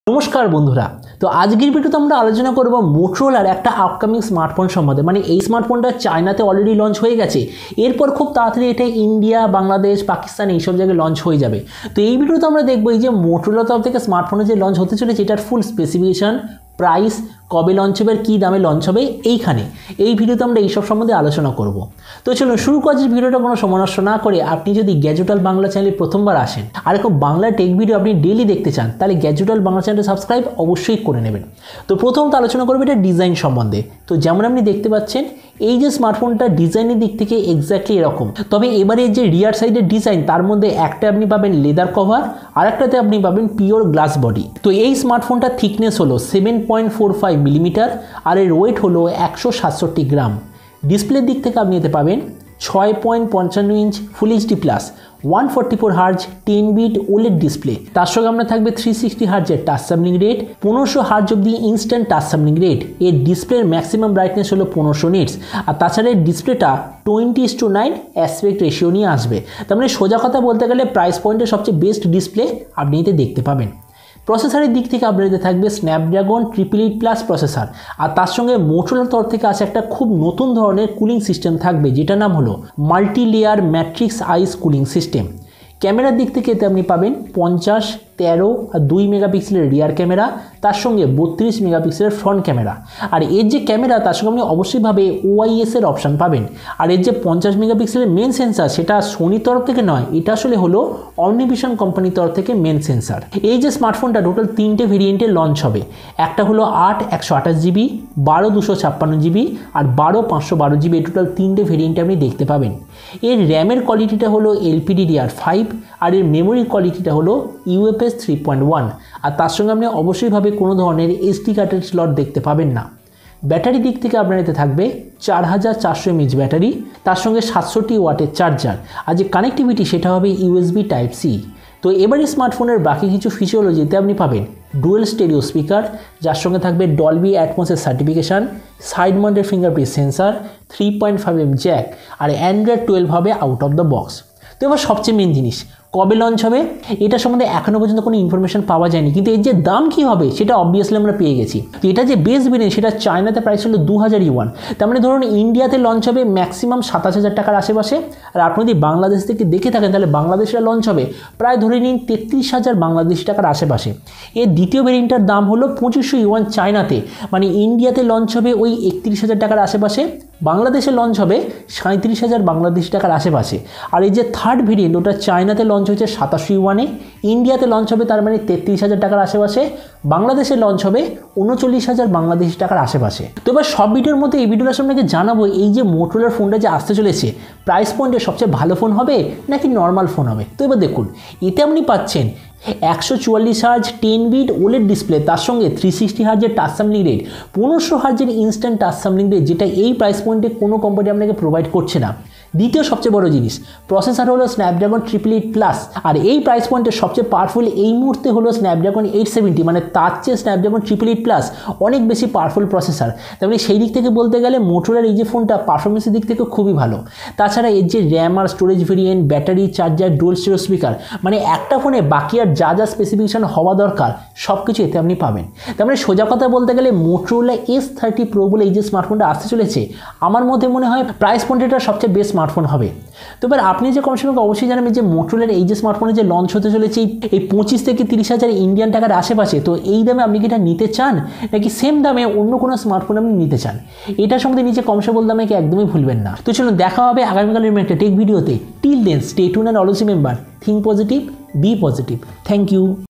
नमस्कार बंधुरा तो आजकेर भिडियोते आमरा आलोचना करब मोटोरोलार একটা আপকামিং স্মার্টফোন সম্বন্ধে। মানে এই স্মার্টফোনটা চায়নাতে অলরেডি লঞ্চ হয়ে গেছে, এরপর খুব তাড়াতাড়ি এটা ইন্ডিয়া, বাংলাদেশ, পাকিস্তান এইসব জায়গায় লঞ্চ হয়ে যাবে। তো এই ভিডিওতে আমরা দেখব এই যে মোটোরোলার তরফ থেকে স্মার্টফোনে যে লঞ্চ হতে চলেছে এটার ফুল স্পেসিফিকেশন, প্রাইস, কবে লঞ্চ হবে, কী দামে লঞ্চ হবে, এইখানে এই ভিডিওতে আমরা এইসব সম্বন্ধে আলোচনা করব। তো চলুন শুরু করার ভিডিওটা কোনো সময় নষ্ট না করে আপনি যদি গ্যাজেট ওয়ার্ল্ড বাংলা চ্যানেলে প্রথমবার আসেন আর এরকম বাংলা টেক ভিডিও আপনি ডেইলি দেখতে চান তাহলে গ্যাজেট ওয়ার্ল্ড বাংলা চ্যানেলটা সাবস্ক্রাইব অবশ্যই করে নেবেন। তো প্রথমত আলোচনা করবো এটা ডিজাইন সম্বন্ধে। তো যেমন আপনি দেখতে পাচ্ছেন এই যে স্মার্টফোনটা ডিজাইনের দিক থেকে এক্স্যাক্টলি এরকম, তবে এবারে যে রিয়ার সাইডের ডিজাইন তার মধ্যে একটা আপনি পাবেন লেদার কভার আর একটাতে আপনি পাবেন পিওর গ্লাস বডি। তো এই স্মার্টফোনটার থিকনেস হলো 7.45 মিলিমিটার আর এর ওয়েট হলো 167 গ্রাম। ডিসপ্লের দিক থেকে আপনি এতে পাবেন 6.55 inch full HD plus 144 hertz 10 bit OLED display, তার সঙ্গে আপনার থাকবে 360 হার্জের টাচ সাবলিং রেট, 1500 হার্জ অব্দি ইনস্ট্যান্ট টাচ সাবলিং রেট। এর ডিসপ্লের ম্যাক্সিমাম ব্রাইটনেস হলো 1500 নিটস আর তাছাড়া এর ডিসপ্লেটা 20:9 অ্যাসপেক্ট রেশিও নিয়ে আসবে। তার মানে সোজা কথা বলতে গেলে প্রাইস পয়েন্টের সবচেয়ে বেস্ট ডিসপ্লে আপনি এতে দেখতে পাবেন। প্রসেসরের দিক থেকে আপনার এতে থাকবে স্ন্যাপড্রাগন 888+ প্রসেসর আর তার সঙ্গে মোটরোলার তরফ থেকে আসে একটা খুব নতুন ধরনের কুলিং সিস্টেম থাকবে যেটা নাম হলো মাল্টি লেয়ার ম্যাট্রিক্স আইস কুলিং সিস্টেম। ক্যামেরার দিক থেকে এতে আপনি পাবেন 50, 13 আর 2 মেগাপিক্সেলের রিয়ার ক্যামেরা, তার সঙ্গে 32 মেগাপিক্সেলের ফ্রন্ট ক্যামেরা। আর এর যে ক্যামেরা তার সঙ্গে আপনি অবশ্যইভাবে OIS এর অপশান পাবেন। আর এর যে 50 মেগাপিক্সেলের মেন সেন্সার সেটা সোনির তরফ থেকে নয়, এটা আসলে হলো অমনিভিশন কোম্পানির তরফ থেকে মেন সেন্সার। এই যে স্মার্টফোনটা টোটাল 3টে ভেরিয়েন্টে লঞ্চ হবে, একটা হলো 8 128 জিবি, 12 256 জিবি আর 12 512 জিবি। এই টোটাল 3টে ভেরিয়েন্টে আপনি দেখতে পাবেন। এর র্যামের কোয়ালিটিটা হলো LPDDR5 আর এর মেমোরির কোয়ালিটিটা হলো UFS 3.1 আর তার সঙ্গে আপনি অবশ্যইভাবে কোনো ধরনের SD কার্ডের স্লট দেখতে পাবেন না। ব্যাটারি দিক থেকে আপনার এতে থাকবে 4400 mAh ব্যাটারি, তার সঙ্গে 700 ওয়াটের চার্জার আর যে কানেক্টিভিটি সেটা হবে USB Type-C। তো এবারে স্মার্টফোনের বাকি কিছু ফিচারোলজিতে আপনি পাবেন ডুয়েল স্টেরিও স্পিকার, যার সঙ্গে থাকবে ডলবি অ্যাটমসের certification, side mounted fingerprint sensor, 3.5mm jack আর অ্যান্ড্রয়েড 12 হবে আউট অফ দ্য বক্স। তো এবার সবচেয়ে মেন জিনিস, কবে লঞ্চ হবে এটা সম্বন্ধে এখনও পর্যন্ত কোনো ইনফরমেশন পাওয়া যায়নি, কিন্তু এর যে দাম কী হবে সেটা অবভিয়াসলি আমরা পেয়ে গেছি। তো এটা যে বেস ভেরিয়েন্ট সেটা চায়নাতে প্রাইস হলো 2000 ইউয়ান, তার মানে ধরুন ইন্ডিয়াতে লঞ্চ হবে ম্যাক্সিমাম 27,000 টাকার আশেপাশে। আর আপনি যদি বাংলাদেশ থেকে দেখে থাকেন তাহলে বাংলাদেশে লঞ্চ হবে প্রায় ধরে নিন 33,000 বাংলাদেশি টাকার আশেপাশে। এর দ্বিতীয় ভেরিয়েন্টটার দাম হলো 2500 ইউয়ান চায়নাতে, মানে ইন্ডিয়াতে লঞ্চ হবে ওই 31,000 টাকার আশেপাশে, বাংলাদেশে লঞ্চ হবে 37,000 বাংলাদেশি টাকার আশেপাশে। আর এই যে থার্ড ভেরিয়েন্ট ওটা চায়নাতে লঞ্চ হয়েছে 2700 ইউয়ানে, ইন্ডিয়াতে লঞ্চ হবে তার মানে 33,000 টাকার আশেপাশে, বাংলাদেশে লঞ্চ হবে 39,000 বাংলাদেশি টাকার আশেপাশে। তো এবার সব ভিডিওর মধ্যে এই ভিডিওটা আপনাকে জানাবো এই যে মোটরোলার ফোনটা যে আসতে চলেছে প্রাইস পয়েন্টে সবচেয়ে ভালো ফোন হবে নাকি নর্মাল ফোন হবে। তো এবার দেখুন এতে আপনি পাচ্ছেন 144 হার্জ 10 বিট ওলেড ডিসপ্লে, তার সঙ্গে 360 হার্জের টাচ সাবলিং রেট, 1500 হার্জের ইনস্ট্যান্ট টাচ সাবলিং রেট, যেটা এই প্রাইস পয়েন্টে কোনো কোম্পানি আপনাকে প্রোভাইড করছে না। দ্বিতীয় সবচেয়ে বড় জিনিস, প্রসেসর হলো স্ন্যাপড্রাগন 888+ আর এই প্রাইস পয়েন্টে সবচেয়ে পাওয়ারফুল এই মুহূর্তে হলো স্ন্যাপড্রাগন 870, মানে তার চেয়ে স্ন্যাপড্রাগন 888+ অনেক বেশি পাওয়ারফুল প্রসেসর। তাহলে সেই দিক থেকে বলতে গেলে মোটরোলার এই যে ফোনটা পারফরমেন্সের দিক থেকে খুবই ভালো। তাছাড়া এর যে র্যাম আর storage variant, battery, charger, dual stereo speaker, মানে একটা ফোনে বাকি আর যা যা স্পেসিফিকেশন হওয়া দরকার সব কিছু এতে আপনি পাবেন। তার মানে সোজা কথা বলতে গেলে মোটরোলা S30 Pro বলে এই যে স্মার্টফোনটা আসতে চলেছে আমার মধ্যে মনে হয় প্রাইস পয়েন্টটা সবচেয়ে বেস্ট স্মার্টফোন হবে। তো এবার আপনি যে কম সময় অবশ্যই জানাবেন যে মোটরোলার এই যে স্মার্টফোনে যে লঞ্চ হতে চলেছে এই 25 থেকে 30,000 ইন্ডিয়ান টাকার আশেপাশে, তো এই দামে আপনি কি এটা নিতে চান নাকি সেম দামে অন্য কোনো স্মার্টফোন আপনি নিতে চান, এটা সম্বন্ধে নিচে কমেন্টে দামে কি একদমই ভুলবেন না। তো চলুন দেখা হবে আগামীকালের একটা টেক ভিডিওতে। Till then stay tune and always remember think positive, be positive. Thank you.